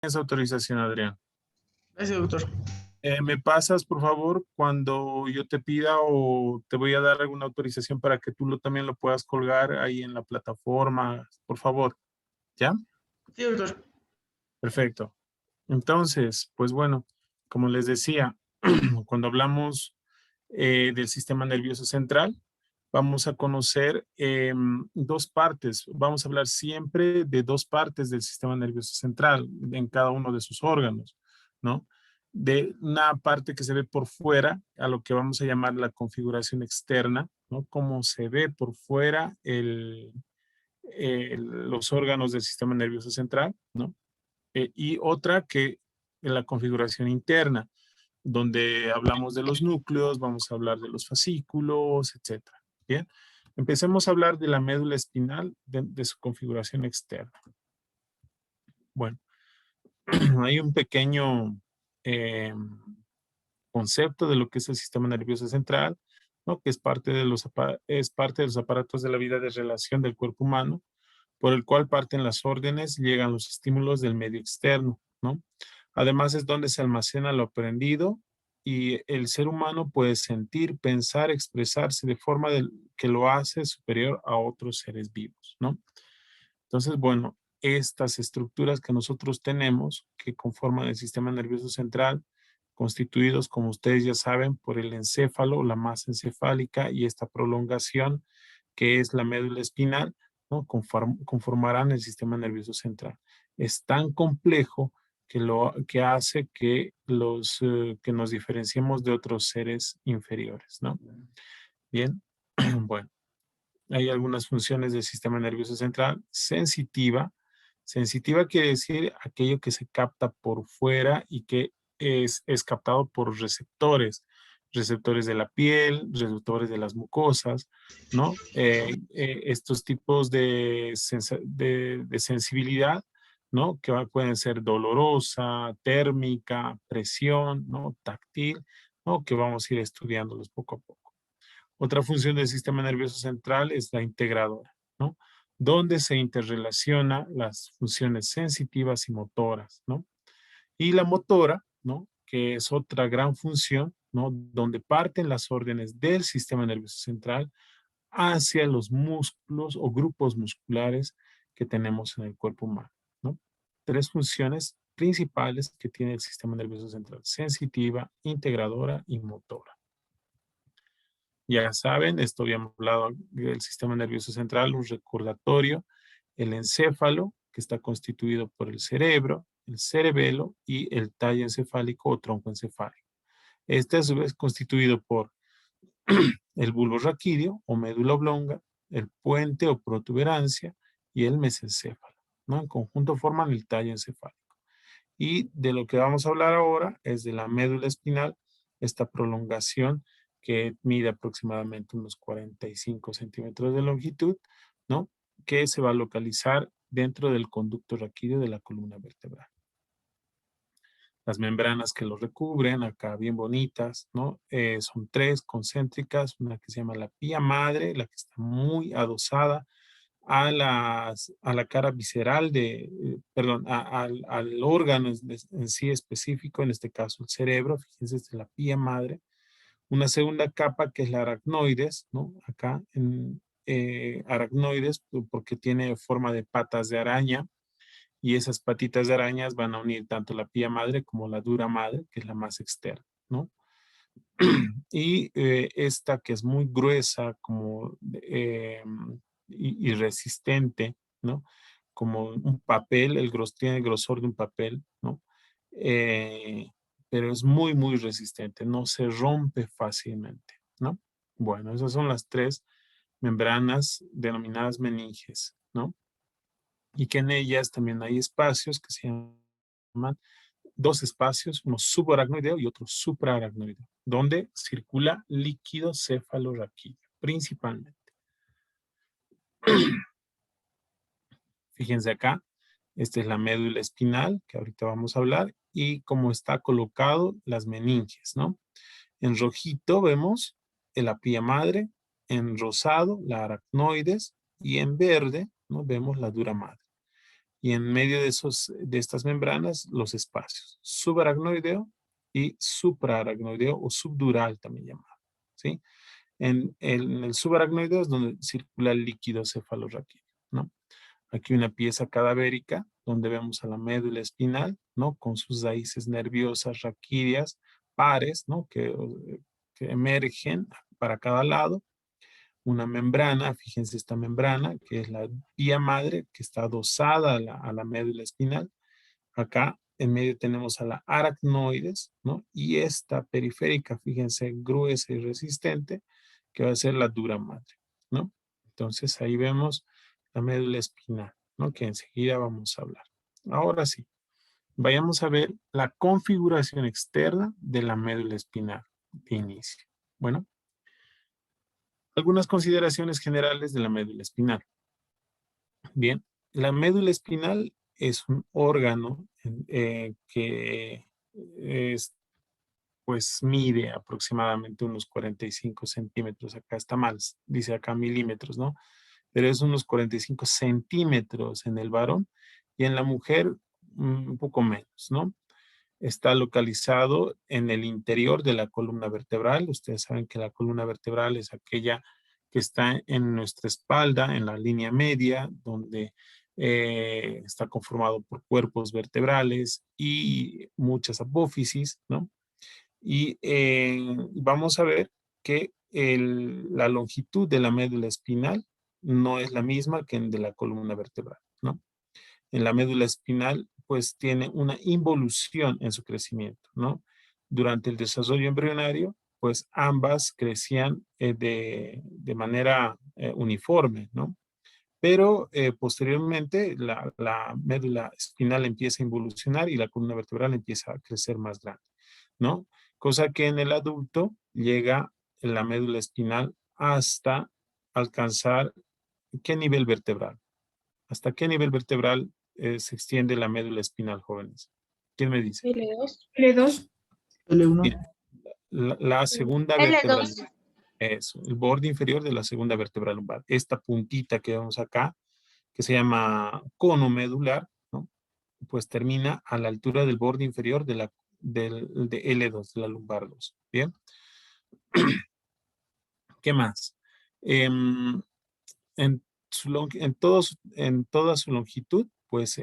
Esa autorización, Adrián. Gracias, doctor. ¿Me pasas, por favor, cuando yo te pida o te voy a dar alguna autorización para que tú también lo puedas colgar ahí en la plataforma? Por favor, ¿ya? Sí, doctor. Perfecto. Entonces, pues bueno, como les decía, cuando hablamos del sistema nervioso central, vamos a conocer dos partes. Vamos a hablar siempre de dos partes del sistema nervioso central en cada uno de sus órganos, ¿no? De una parte que se ve por fuera, a lo que vamos a llamar la configuración externa, ¿no? Cómo se ve por fuera los órganos del sistema nervioso central, ¿no? Y otra que es la configuración interna, donde hablamos de los núcleos, vamos a hablar de los fascículos, etcétera. Bien, empecemos a hablar de la médula espinal, de su configuración externa. Bueno, hay un pequeño eh, concepto de lo que es el sistema nervioso central, ¿no? Que es parte es parte de los aparatos de la vida de relación del cuerpo humano, por el cual parten las órdenes, llegan los estímulos del medio externo, ¿no? Además es donde se almacena lo aprendido y el ser humano puede sentir, pensar, expresarse de forma que lo hace superior a otros seres vivos, ¿no? Entonces, bueno, estas estructuras que nosotros tenemos, que conforman el sistema nervioso central, constituidos, como ustedes ya saben, por el encéfalo, la masa encefálica y esta prolongación, que es la médula espinal, ¿no? Conformarán el sistema nervioso central. Es tan complejo que hace que, que nos diferenciemos de otros seres inferiores, ¿no? Bien, bueno. Hay algunas funciones del sistema nervioso central. Sensitiva. Sensitiva quiere decir aquello que se capta por fuera y que es captado por receptores. Receptores de la piel, receptores de las mucosas, ¿no? Estos tipos de sensibilidad, ¿no? Que pueden ser dolorosa, térmica, presión, ¿no? Táctil, ¿no? Que vamos a ir estudiándolos poco a poco. Otra función del sistema nervioso central es la integradora, ¿no? Donde se interrelaciona las funciones sensitivas y motoras, ¿no? Y la motora, ¿no? Que es otra gran función, ¿no? Donde parten las órdenes del sistema nervioso central hacia los músculos o grupos musculares que tenemos en el cuerpo humano, ¿no? Tres funciones principales que tiene el sistema nervioso central: sensitiva, integradora y motora. Ya saben, esto habíamos hablado del sistema nervioso central, un recordatorio, el encéfalo, que está constituido por el cerebro, el cerebelo y el tallo encefálico o tronco encefálico. Este a su vez constituido por el bulbo raquídeo o médula oblonga, el puente o protuberancia y el mesencéfalo, ¿no? En conjunto forman el tallo encefálico. Y de lo que vamos a hablar ahora es de la médula espinal, esta prolongación que mide aproximadamente unos 45 centímetros de longitud, ¿no? Que se va a localizar dentro del conducto raquídeo de la columna vertebral. Las membranas que lo recubren, acá bien bonitas, ¿no? Son tres concéntricas, una que se llama la pía madre, la que está muy adosada a la cara visceral perdón, al órgano en sí específico, en este caso el cerebro, fíjense, esta es la pía madre. Una segunda capa que es la aracnoides, ¿no? Acá en aracnoides, porque tiene forma de patas de araña, y esas patitas de arañas van a unir tanto la pía madre como la dura madre, que es la más externa, ¿no? Y esta que es muy gruesa como, y resistente, ¿no? Como un papel, tiene el grosor de un papel, ¿no? Eh, pero es muy, muy resistente, no se rompe fácilmente, ¿no? Bueno, esas son las tres membranas denominadas meninges, ¿no? Y que en ellas también hay espacios que se llaman dos espacios, uno subaracnoideo y otro supraaracnoideo, donde circula líquido cefalorraquídeo, principalmente. Fíjense acá, esta es la médula espinal, que ahorita vamos a hablar, y cómo está colocado las meninges, ¿no? En rojito vemos la pía madre, en rosado la aracnoides, y en verde, ¿no? Vemos la dura madre. y en medio de estas membranas los espacios subaracnoideo y supraaracnoideo o subdural también llamado, ¿sí? En el subaracnoideo es donde circula el líquido cefalorraquídeo, ¿no? Aquí una pieza cadavérica donde vemos a la médula espinal, ¿no? Con sus raíces nerviosas raquídeas, pares, ¿no? Que emergen para cada lado. Una membrana, fíjense esta membrana, que es la vía madre, que está adosada a la médula espinal. Acá en medio tenemos a la aracnoides, ¿no? Y esta periférica, fíjense, gruesa y resistente, que va a ser la dura madre, ¿no? Entonces ahí vemos la médula espinal, ¿no? Que enseguida vamos a hablar. Ahora sí, vayamos a ver la configuración externa de la médula espinal de inicio. Bueno, algunas consideraciones generales de la médula espinal. Bien, la médula espinal es un órgano que es, pues mide aproximadamente unos 45 centímetros. Acá está mal, dice acá milímetros, ¿no? Pero es unos 45 centímetros en el varón y en la mujer un poco menos, ¿no? Está localizado en el interior de la columna vertebral. Ustedes saben que la columna vertebral es aquella que está en nuestra espalda, en la línea media, donde está conformado por cuerpos vertebrales y muchas apófisis, ¿no? Y vamos a ver que la longitud de la médula espinal no es la misma que en de la columna vertebral, ¿no? En la médula espinal, pues tiene una involución en su crecimiento, ¿no? Durante el desarrollo embrionario, pues ambas crecían de manera uniforme, ¿no? Pero posteriormente la médula espinal empieza a involucionar y la columna vertebral empieza a crecer más grande, ¿no? Cosa que en el adulto llega la médula espinal hasta alcanzar ¿qué nivel vertebral? ¿Hasta qué nivel vertebral se extiende la médula espinal, jóvenes? ¿Quién me dice? L2. L2. L1. Bien, la segunda vértebra, L2. eso, el borde inferior de la segunda vértebra lumbar. Esta puntita que vemos acá, que se llama cono medular, ¿no? Pues termina a la altura del borde inferior de L2, de la lumbar 2. Bien. ¿Qué más? En, en toda su longitud, pues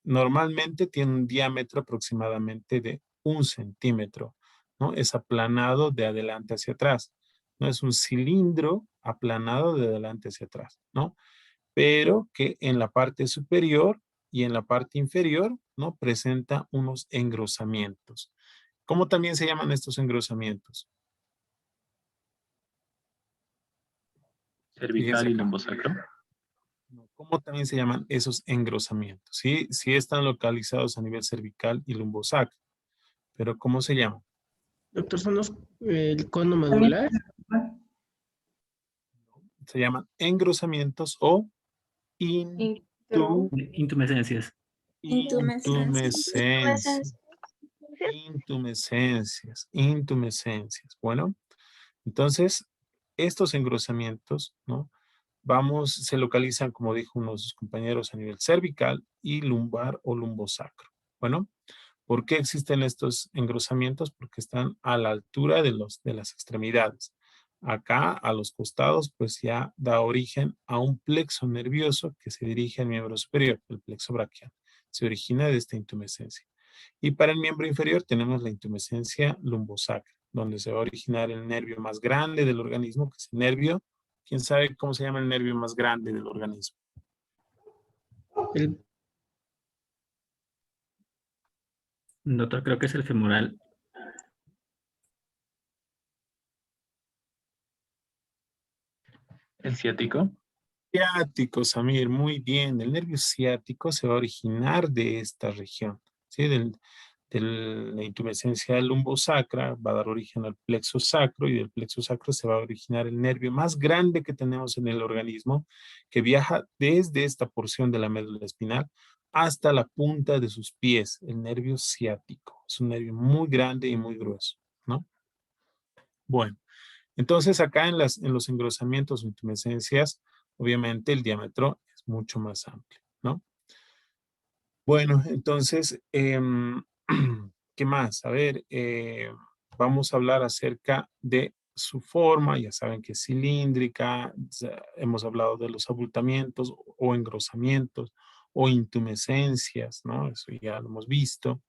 normalmente tiene un diámetro aproximadamente de 1 centímetro, ¿no? Es aplanado de adelante hacia atrás, ¿no? Es un cilindro aplanado de adelante hacia atrás, ¿no? Pero que en la parte superior y en la parte inferior, ¿no? Presenta unos engrosamientos. ¿Cómo también se llaman estos engrosamientos? Cervical y lumbosacro. ¿Cómo también se llaman esos engrosamientos? Sí, sí están localizados a nivel cervical y lumbosacro, pero ¿cómo se llaman? Doctor, son el cono medular. Se llaman engrosamientos o Intumescencias. Intumescencias. Bueno, entonces, estos engrosamientos, ¿no? Se localizan, como dijo uno de sus compañeros, a nivel cervical y lumbar o lumbosacro. Bueno, ¿por qué existen estos engrosamientos? Porque están a la altura de las extremidades. Acá, a los costados, pues ya da origen a un plexo nervioso que se dirige al miembro superior, el plexo braquial. Se origina de esta intumescencia. Y para el miembro inferior tenemos la intumescencia lumbosacra, donde se va a originar el nervio más grande del organismo, que es el nervio. ¿Quién sabe cómo se llama el nervio más grande del organismo? El, Doctor, creo que es el femoral. ¿El ciático? Ciático, Samir, muy bien. El nervio ciático se va a originar de esta región, ¿sí? De la intumescencia lumbosacra va a dar origen al plexo sacro y del plexo sacro se va a originar el nervio más grande que tenemos en el organismo que viaja desde esta porción de la médula espinal hasta la punta de sus pies, el nervio ciático. Es un nervio muy grande y muy grueso, ¿no? Bueno, entonces acá en los engrosamientos o intumescencias, obviamente el diámetro es mucho más amplio, ¿no? Bueno, entonces, ¿qué más? A ver, vamos a hablar acerca de su forma. Ya saben que es cilíndrica. Hemos hablado de los abultamientos o engrosamientos o intumescencias, ¿no? Eso ya lo hemos visto.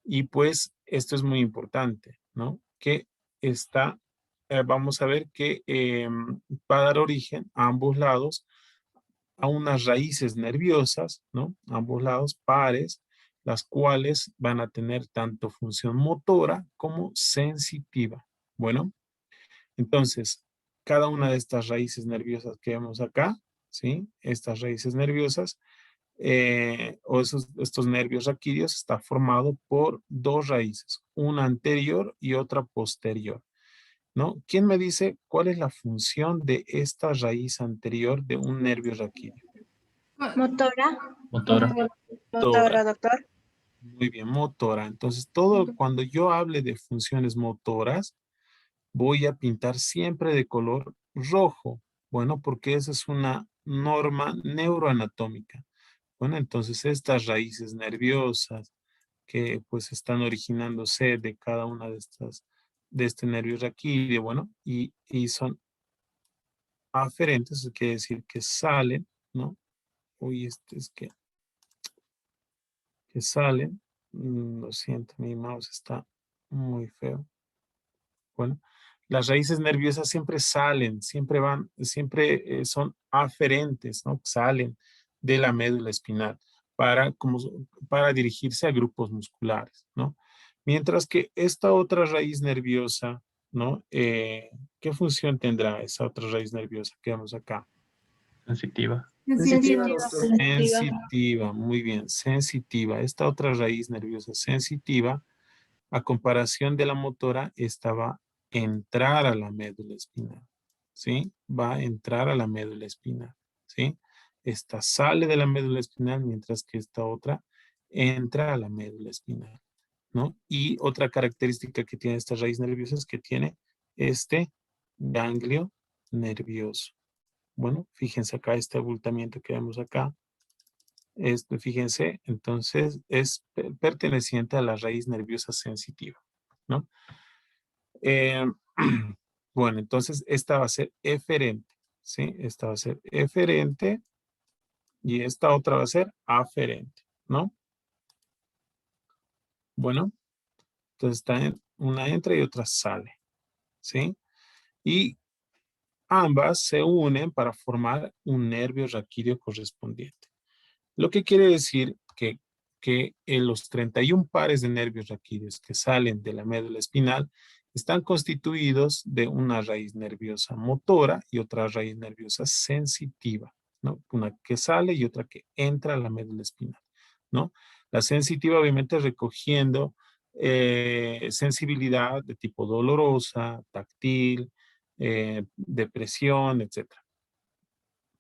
Y pues esto es muy importante, ¿no? Que está, vamos a ver que va a dar origen a ambos lados a unas raíces nerviosas, ¿no? A ambos lados, pares, las cuales van a tener tanto función motora como sensitiva. Bueno, entonces, cada una de estas raíces nerviosas que vemos acá, ¿sí? Estas raíces nerviosas o estos nervios raquídeos está formado por dos raíces, una anterior y otra posterior, ¿no? ¿Quién me dice cuál es la función de esta raíz anterior de un nervio raquídeo? Motora. Motora. Motora. Motora, doctor. Muy bien, motora. Entonces, cuando yo hable de funciones motoras, voy a pintar siempre de color rojo. Bueno, porque esa es una norma neuroanatómica. Bueno, entonces estas raíces nerviosas que pues están originándose de cada una de estas, de este nervio raquídeo, bueno, y son aferentes, eso quiere decir que salen, ¿no? Uy, este es que salen. Lo siento, mi mouse está muy feo. Bueno, las raíces nerviosas siempre salen, siempre van, siempre son aferentes, ¿no? Salen de la médula espinal para dirigirse a grupos musculares, ¿no? Mientras que esta otra raíz nerviosa, ¿no? ¿Qué función tendrá esa otra raíz nerviosa que vemos acá? Sensitiva. Sensitiva, doctor. Sensitiva, muy bien, sensitiva. Esta otra raíz nerviosa sensitiva, a comparación de la motora, esta va a entrar a la médula espinal, ¿sí? Va a entrar a la médula espinal, ¿sí? Esta sale de la médula espinal, mientras que esta otra entra a la médula espinal, ¿no? Y otra característica que tiene esta raíz nerviosa es que tiene este ganglio nervioso. Bueno, fíjense acá este abultamiento que vemos acá. Fíjense, entonces es perteneciente a la raíz nerviosa sensitiva, ¿no? Eh, bueno, entonces esta va a ser eferente, ¿sí? Esta va a ser eferente y esta otra va a ser aferente, ¿no? Bueno, entonces una entra y otra sale, ¿sí? Y ambas se unen para formar un nervio raquídeo correspondiente. Lo que quiere decir que en los 31 pares de nervios raquídeos que salen de la médula espinal están constituidos de una raíz nerviosa motora y otra raíz nerviosa sensitiva, ¿no? Una que sale y otra que entra a la médula espinal, ¿no? La sensitiva obviamente recogiendo sensibilidad de tipo dolorosa, táctil, depresión, etcétera.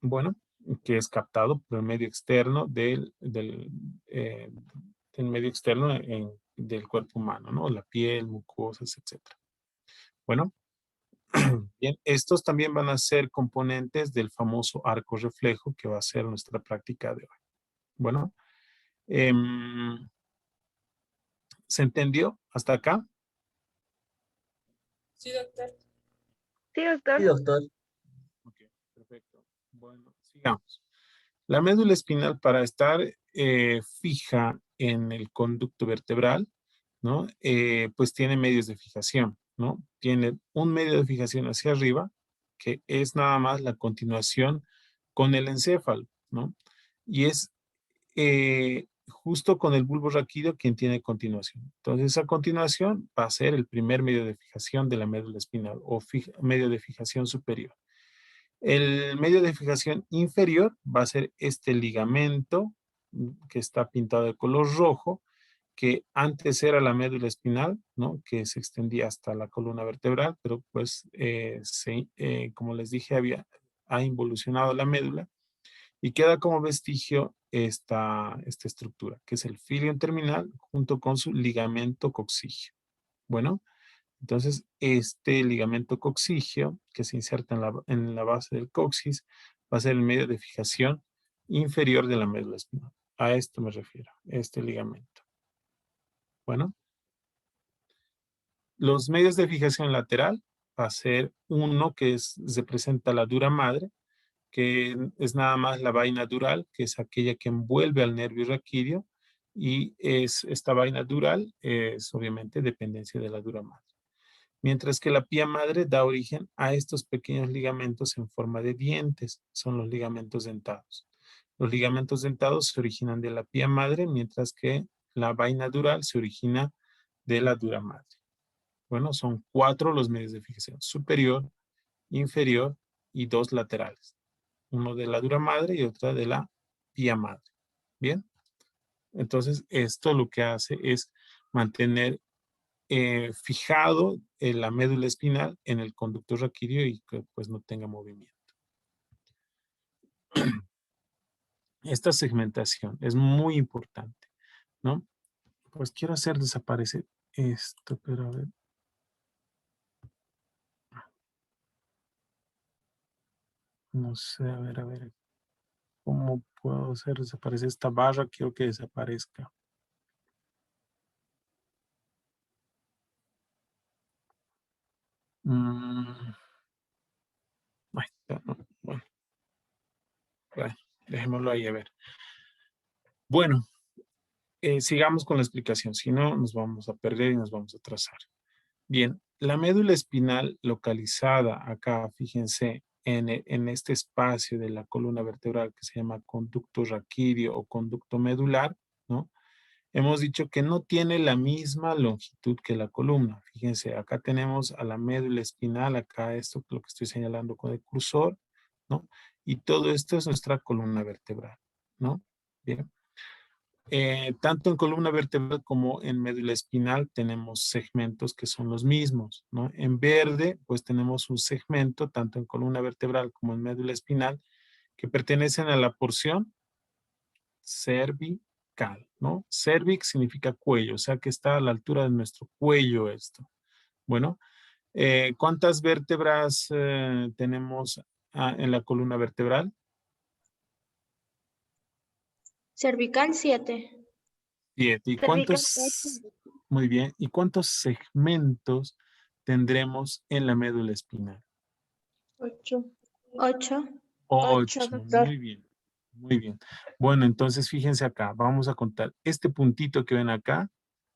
Bueno, que es captado por el medio externo eh, del medio externo del cuerpo humano, ¿no? La piel, mucosas, etcétera. Bueno, bien, estos también van a ser componentes del famoso arco reflejo que va a ser nuestra práctica de hoy. Bueno, em, ¿se entendió hasta acá? Sí, doctor. Sí, doctor. Ok, perfecto. Bueno, sigamos. La médula espinal para estar fija en el conducto vertebral, ¿no? Pues tiene medios de fijación, ¿no? Tiene un medio de fijación hacia arriba, que es nada más la continuación con el encéfalo, ¿no? Y es justo con el bulbo raquídeo quien tiene continuación. Entonces, esa continuación va a ser el primer medio de fijación de la médula espinal o medio de fijación superior. El medio de fijación inferior va a ser este ligamento que está pintado de color rojo, que antes era la médula espinal, ¿no? Que se extendía hasta la columna vertebral, pero pues, como les dije, ha involucionado la médula y queda como vestigio esta estructura, que es el filium terminal junto con su ligamento coxígeo. Bueno, entonces, este ligamento coxígeo que se inserta en la base del coxis va a ser el medio de fijación inferior de la médula espinal. A esto me refiero, este ligamento. Bueno, los medios de fijación lateral va a ser uno que representa la dura madre, que es nada más la vaina dural, que es aquella que envuelve al nervio raquídeo, y esta vaina dural es obviamente dependencia de la dura madre. Mientras que la pía madre da origen a estos pequeños ligamentos en forma de dientes, son los ligamentos dentados. Los ligamentos dentados se originan de la pía madre, mientras que la vaina dural se origina de la dura madre. Bueno, son 4 los medios de fijación: superior, inferior y 2 laterales. Uno de la dura madre y otra de la pía madre. Bien, entonces esto lo que hace es mantener fijado la médula espinal en el conducto raquídeo y que pues no tenga movimiento. Esta segmentación es muy importante, ¿no? Pues quiero hacer desaparecer esto, pero a ver. No sé, a ver. ¿Cómo puedo hacer desaparecer esta barra? Quiero que desaparezca. Ay, bueno, dejémoslo ahí a ver. Bueno, sigamos con la explicación, si no nos vamos a perder y nos vamos a atrasar. Bien, la médula espinal localizada acá, fíjense, en este espacio de la columna vertebral que se llama conducto raquídeo o conducto medular, ¿no? Hemos dicho que no tiene la misma longitud que la columna. Fíjense, acá tenemos a la médula espinal, acá esto lo que estoy señalando con el cursor, ¿no? Y todo esto es nuestra columna vertebral, ¿no? Bien. Tanto en columna vertebral como en médula espinal tenemos segmentos que son los mismos, ¿no? En verde, pues tenemos un segmento, tanto en columna vertebral como en médula espinal, que pertenecen a la porción cervical, ¿no? Cervix significa cuello, o sea que está a la altura de nuestro cuello esto. Bueno, ¿cuántas vértebras tenemos en la columna vertebral? Cervical 7. 7. ¿Y Cervical cuántos? Muy bien. ¿Y cuántos segmentos tendremos en la médula espinal? 8. 8. 8, 8. doctor. Muy bien. Muy bien. Bueno, entonces fíjense acá. Vamos a contar. Este puntito que ven acá,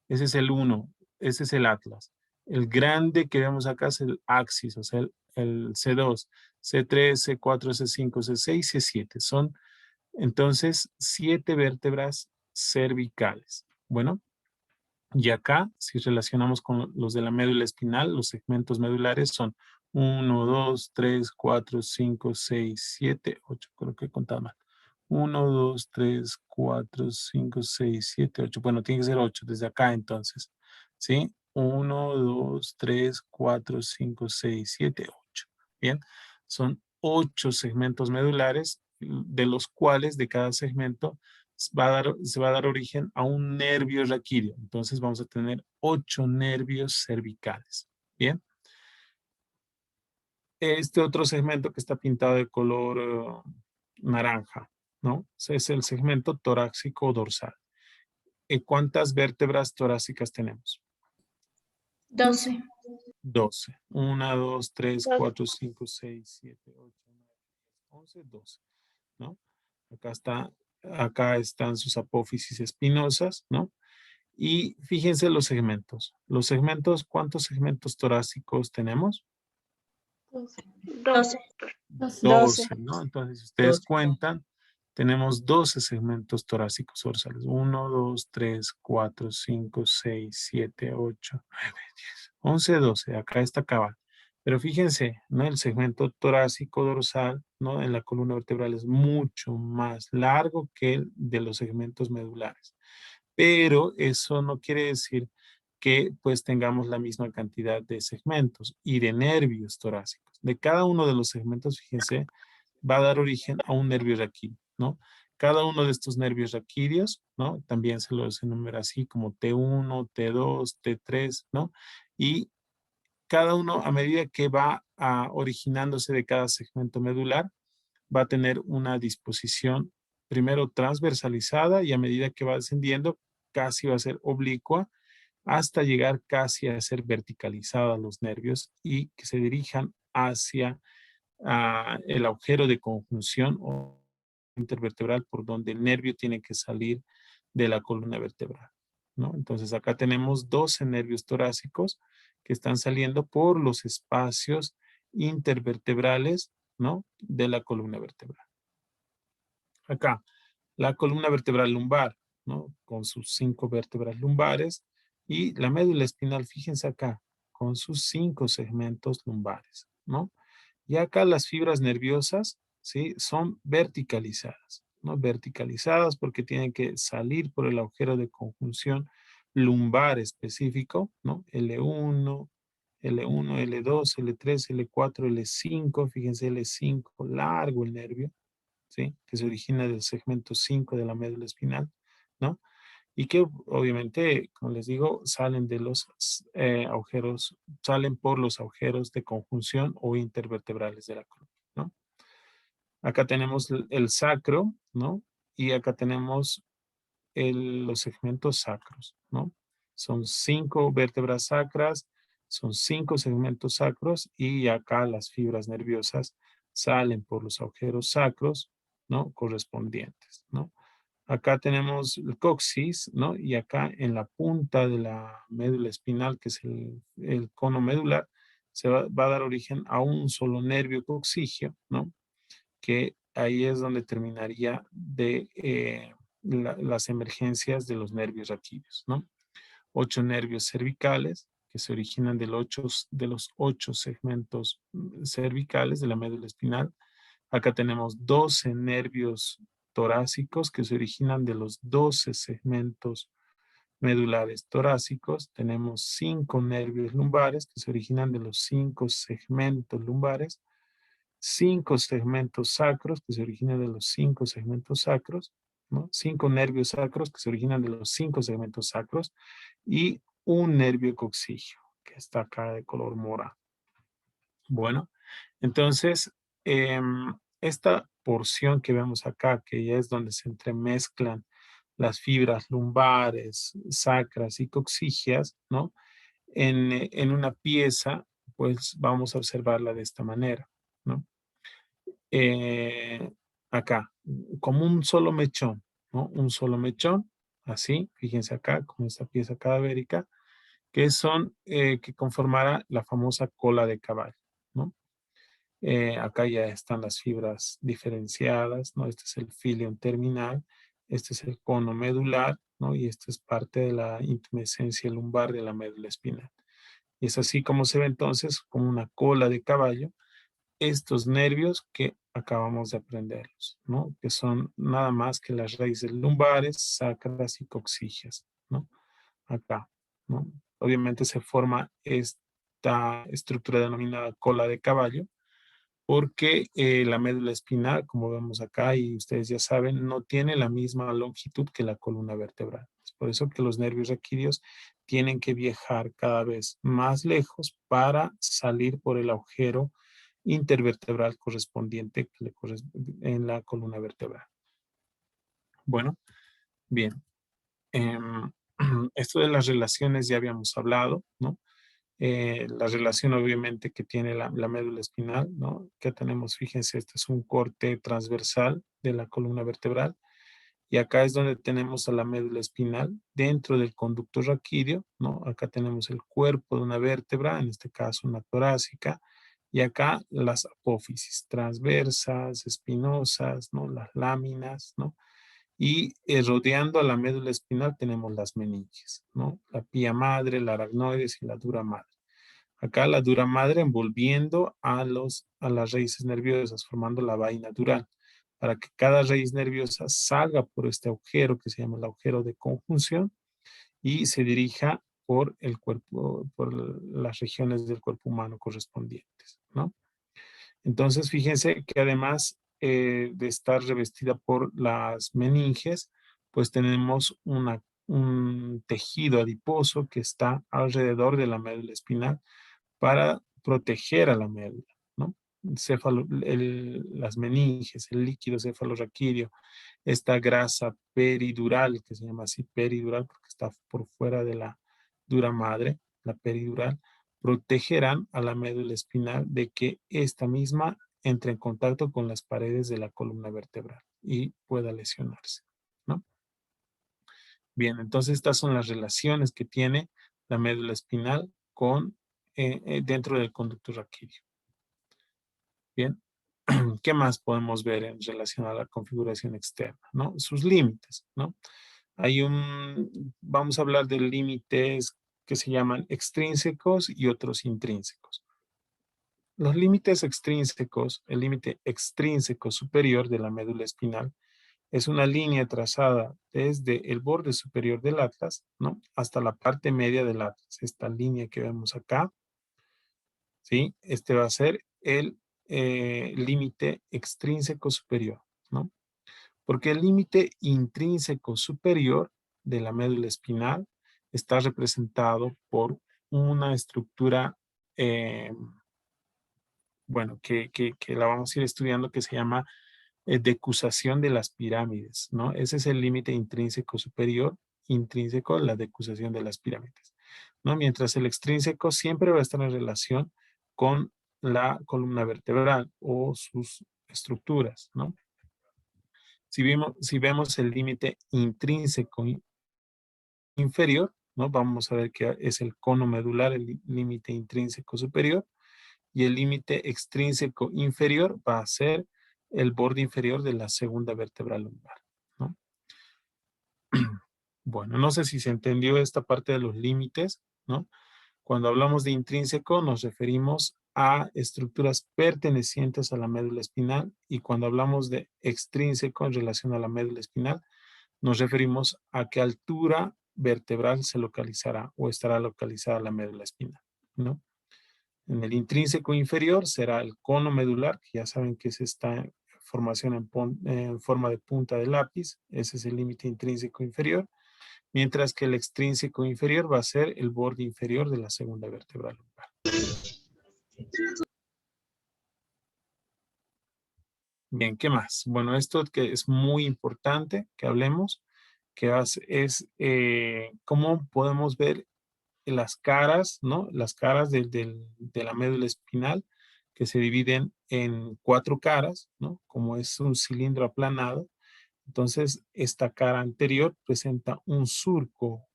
ese es el 1. Ese es el atlas. El grande que vemos acá es el axis, o sea, el C2, C3, C4, C5, C6, C7. Son entonces 7 vértebras cervicales. Bueno. Y acá, si relacionamos con los de la médula espinal, los segmentos medulares son 1, 2, 3, 4, 5, 6, 7, 8. Creo que he contado mal. 1, 2, 3, 4, 5, 6, 7, 8. Bueno, tiene que ser 8 desde acá entonces. ¿Sí? 1, 2, 3, 4, 5, 6, 7, 8. Bien. Son 8 segmentos medulares, de los cuales de cada segmento se va a dar origen a un nervio raquídeo. Entonces vamos a tener 8 nervios cervicales. Bien. Este otro segmento que está pintado de color naranja, ¿no? Es el segmento torácico dorsal. ¿Cuántas vértebras torácicas tenemos? 12. 12. 1, 2, 3, 4, 5, 6, 7, 8, 9, 10, 11, 12, ¿no? Acá están sus apófisis espinosas, ¿no? Y fíjense los segmentos. Los segmentos, ¿cuántos segmentos torácicos tenemos? 12. 12, ¿no? Entonces, si ustedes cuentan, tenemos 12 segmentos torácicos dorsales. 1, 2, 3, 4, 5, 6, 7, 8, 9, 10, 11, 12. Acá está cabal. Pero fíjense, ¿no? El segmento torácico dorsal, ¿no? En la columna vertebral es mucho más largo que el de los segmentos medulares. Pero eso no quiere decir que pues tengamos la misma cantidad de segmentos y de nervios torácicos. De cada uno de los segmentos, fíjense, va a dar origen a un nervio raquídeo, ¿no? Cada uno de estos nervios raquídeos, ¿no? También se los enumera así como T1, T2, T3, ¿no? Y cada uno, a medida que va originándose de cada segmento medular, va a tener una disposición primero transversalizada y a medida que va descendiendo casi va a ser oblicua hasta llegar casi a ser verticalizada los nervios y que se dirijan hacia el agujero de conjunción o intervertebral por donde el nervio tiene que salir de la columna vertebral, ¿no? Entonces acá tenemos 12 nervios torácicos que están saliendo por los espacios intervertebrales, ¿no? De la columna vertebral. Acá, la columna vertebral lumbar, ¿no? Con sus 5 vértebras lumbares y la médula espinal, fíjense acá, con sus 5 segmentos lumbares, ¿no? Y acá las fibras nerviosas, ¿sí? Son verticalizadas, ¿no? Verticalizadas porque tienen que salir por el agujero de conjunción lumbar específico, ¿no? L1, L1, L2, L3, L4, L5, fíjense L5, largo el nervio, ¿sí? Que se origina del segmento 5 de la médula espinal, ¿no? Y que obviamente, como les digo, salen de los agujeros, salen por los agujeros de conjunción o intervertebrales de la columna, ¿no? Acá tenemos el sacro, ¿no? Y acá tenemos los segmentos sacros, ¿no? Son 5 vértebras sacras, son 5 segmentos sacros y acá las fibras nerviosas salen por los agujeros sacros, ¿no? Correspondientes, ¿no? Acá tenemos el coxis, ¿no? Y acá en la punta de la médula espinal, que es el cono medular, va a dar origen a un solo nervio coxígeo, ¿no? Que ahí es donde terminaría de las emergencias de los nervios raquídeos, ¿no? 8 nervios cervicales que se originan de los 8 segmentos cervicales de la médula espinal. Acá tenemos 12 nervios torácicos que se originan de los 12 segmentos medulares torácicos. Tenemos 5 nervios lumbares que se originan de los 5 segmentos lumbares. 5 segmentos sacros que se originan de los 5 segmentos sacros, ¿no? 5 nervios sacros que se originan de los 5 segmentos sacros y un nervio coxígeo que está acá de color morado. Bueno, entonces esta porción que vemos acá, que ya es donde se entremezclan las fibras lumbares, sacras y coxígeas, ¿no? En una pieza, pues vamos a observarla de esta manera, ¿no? Acá, como un solo mechón, ¿no? Un solo mechón, así, fíjense acá, como esta pieza cadavérica, que conformará la famosa cola de caballo, ¿no? Acá ya están las fibras diferenciadas, ¿no? Este es el filium terminal, este es el cono medular, ¿no? Y esta es parte de la intumescencia lumbar de la médula espinal. Y es así como se ve entonces, como una cola de caballo, estos nervios que acabamos de aprenderlos, ¿no? Que son nada más que las raíces lumbares, sacras y coxígeas, ¿no? Acá, ¿no? Obviamente se forma esta estructura denominada cola de caballo porque la médula espinal, como vemos acá y ustedes ya saben, no tiene la misma longitud que la columna vertebral. Es por eso que los nervios raquídeos tienen que viajar cada vez más lejos para salir por el agujero intervertebral correspondiente en la columna vertebral. Bueno, bien. Esto de las relaciones ya habíamos hablado, ¿no? La relación obviamente que tiene la médula espinal, ¿no? Que tenemos, fíjense, este es un corte transversal de la columna vertebral y acá es donde tenemos a la médula espinal dentro del conducto raquídeo, ¿no? Acá tenemos el cuerpo de una vértebra, en este caso una torácica, y acá las apófisis transversas, espinosas, ¿no? Las láminas, ¿no? Y rodeando a la médula espinal tenemos las meninges, ¿no? La pía madre, la aracnoides y la dura madre. Acá la dura madre envolviendo a las raíces nerviosas, formando la vaina dural, para que cada raíz nerviosa salga por este agujero que se llama el agujero de conjunción y se dirija por el cuerpo, por las regiones del cuerpo humano correspondientes, ¿no? Entonces, fíjense que además de estar revestida por las meninges, pues tenemos un tejido adiposo que está alrededor de la médula espinal para proteger a la médula, ¿no? las meninges, el líquido cefalorraquídeo, esta grasa peridural, que se llama así peridural porque está por fuera de la dura madre, la peridural, protegerán a la médula espinal de que esta misma entre en contacto con las paredes de la columna vertebral y pueda lesionarse, ¿no? Bien, entonces estas son las relaciones que tiene la médula espinal con, dentro del conducto raquídeo. Bien, ¿qué más podemos ver en relación a la configuración externa, ¿no? Sus límites, ¿no? Vamos a hablar de límites que se llaman extrínsecos y otros intrínsecos. Los límites extrínsecos, el límite extrínseco superior de la médula espinal, es una línea trazada desde el borde superior del atlas, ¿no? Hasta la parte media del atlas. Esta línea que vemos acá, ¿sí? Este va a ser el límite extrínseco superior, ¿no? Porque el límite intrínseco superior de la médula espinal está representado por una estructura, bueno, que la vamos a ir estudiando, que se llama decusación de las pirámides, ¿no? Ese es el límite intrínseco superior, intrínseco, la decusación de las pirámides, ¿no? Mientras el extrínseco siempre va a estar en relación con la columna vertebral o sus estructuras, ¿no? Si vemos el límite intrínseco inferior, ¿no? Vamos a ver que es el cono medular, el límite intrínseco superior, y el límite extrínseco inferior va a ser el borde inferior de la segunda vértebra lumbar, ¿no? Bueno, no sé si se entendió esta parte de los límites, ¿no? Cuando hablamos de intrínseco nos referimos a estructuras pertenecientes a la médula espinal, y cuando hablamos de extrínseco en relación a la médula espinal nos referimos a qué altura vertebral se localizará o estará localizada la médula espinal, ¿no? En el intrínseco inferior será el cono medular, que ya saben que es esta formación en forma de punta de lápiz. Ese es el límite intrínseco inferior. Mientras que el extrínseco inferior va a ser el borde inferior de la segunda vértebra lumbar. Bien, ¿qué más? Bueno, esto que es muy importante que hablemos, que es cómo podemos ver las caras, ¿no? Las caras de la médula espinal, que se dividen en 4 caras, ¿no? Como es un cilindro aplanado. Entonces, esta cara anterior presenta un surco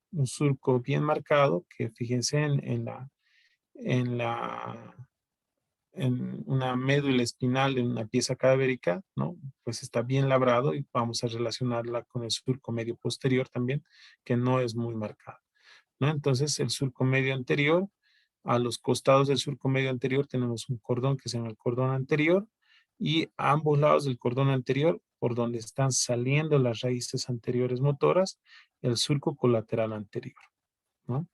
bien marcado, que fíjense en una médula espinal, en una pieza cadavérica, ¿no? Pues está bien labrado y vamos a relacionarla con el surco medio posterior también, que no es muy marcado, ¿no? Entonces, el surco medio anterior, a los costados del surco medio anterior tenemos un cordón que se llama el cordón anterior, y a ambos lados del cordón anterior, por donde están saliendo las raíces anteriores motoras, el surco colateral anterior, ¿no?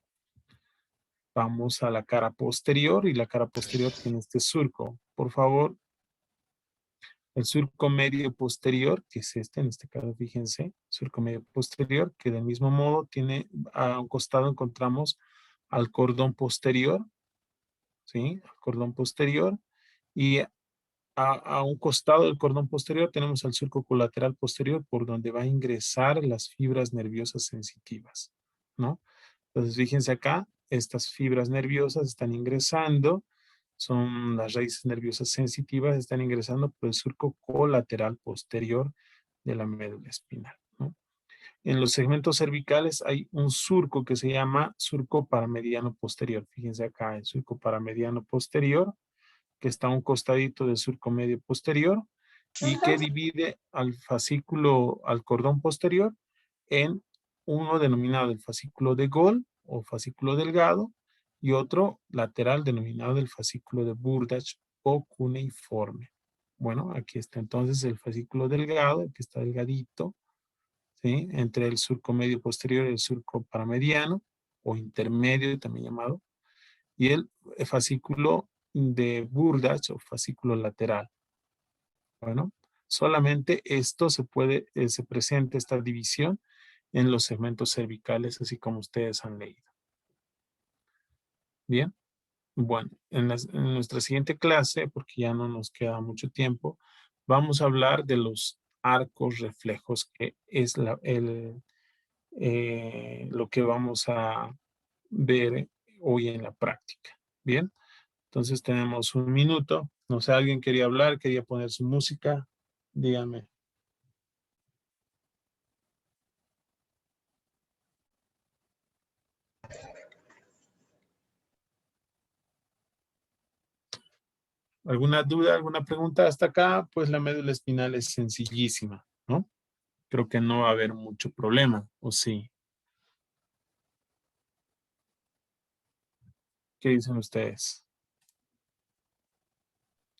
Vamos a la cara posterior, y la cara posterior tiene este surco. Por favor, el surco medio posterior, que es este, en este caso, fíjense, surco medio posterior, que del mismo modo tiene, a un costado encontramos al cordón posterior, ¿sí? Al cordón posterior, y a un costado del cordón posterior tenemos al surco colateral posterior, por donde va a ingresar las fibras nerviosas sensitivas, ¿no? Entonces, fíjense acá, estas fibras nerviosas están ingresando, son las raíces nerviosas sensitivas, están ingresando por el surco colateral posterior de la médula espinal, ¿no? En los segmentos cervicales hay un surco que se llama surco paramediano posterior. Fíjense acá, el surco paramediano posterior, que está a un costadito del surco medio posterior y que divide al fascículo, al cordón posterior, en uno denominado el fascículo de Gall o fascículo delgado, y otro lateral denominado el fascículo de Burdach o cuneiforme. Bueno, aquí está entonces el fascículo delgado, que está delgadito, ¿sí? Entre el surco medio posterior y el surco paramediano o intermedio también llamado, y el fascículo de Burdach o fascículo lateral. Bueno, solamente esto se presenta esta división en los segmentos cervicales, así como ustedes han leído. Bien, Bueno, en nuestra siguiente clase, porque ya no nos queda mucho tiempo, vamos a hablar de los arcos reflejos, que es lo que vamos a ver hoy en la práctica. Bien, entonces tenemos un minuto. No sé, ¿alguien quería hablar? ¿Quería poner su música? Dígame. ¿Alguna duda, alguna pregunta hasta acá? Pues la médula espinal es sencillísima, ¿no? Creo que no va a haber mucho problema, ¿o sí? ¿Qué dicen ustedes?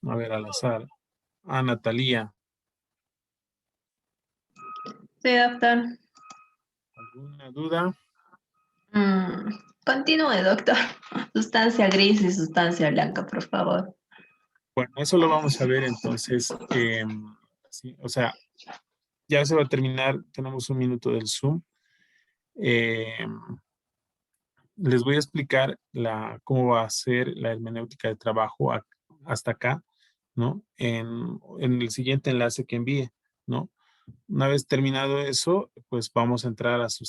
A ver, al azar. Ah, Natalia, Sí, doctor. ¿alguna duda? Mm, Continúe, doctor. Sustancia gris y sustancia blanca, por favor. Bueno, eso lo vamos a ver entonces. Sí, o sea, ya se va a terminar, tenemos un minuto del Zoom. Em, Les voy a explicar cómo va a ser la hermenéutica de trabajo hasta acá, ¿no? En el siguiente enlace que envíe, ¿no? Una vez terminado eso, pues vamos a entrar a sus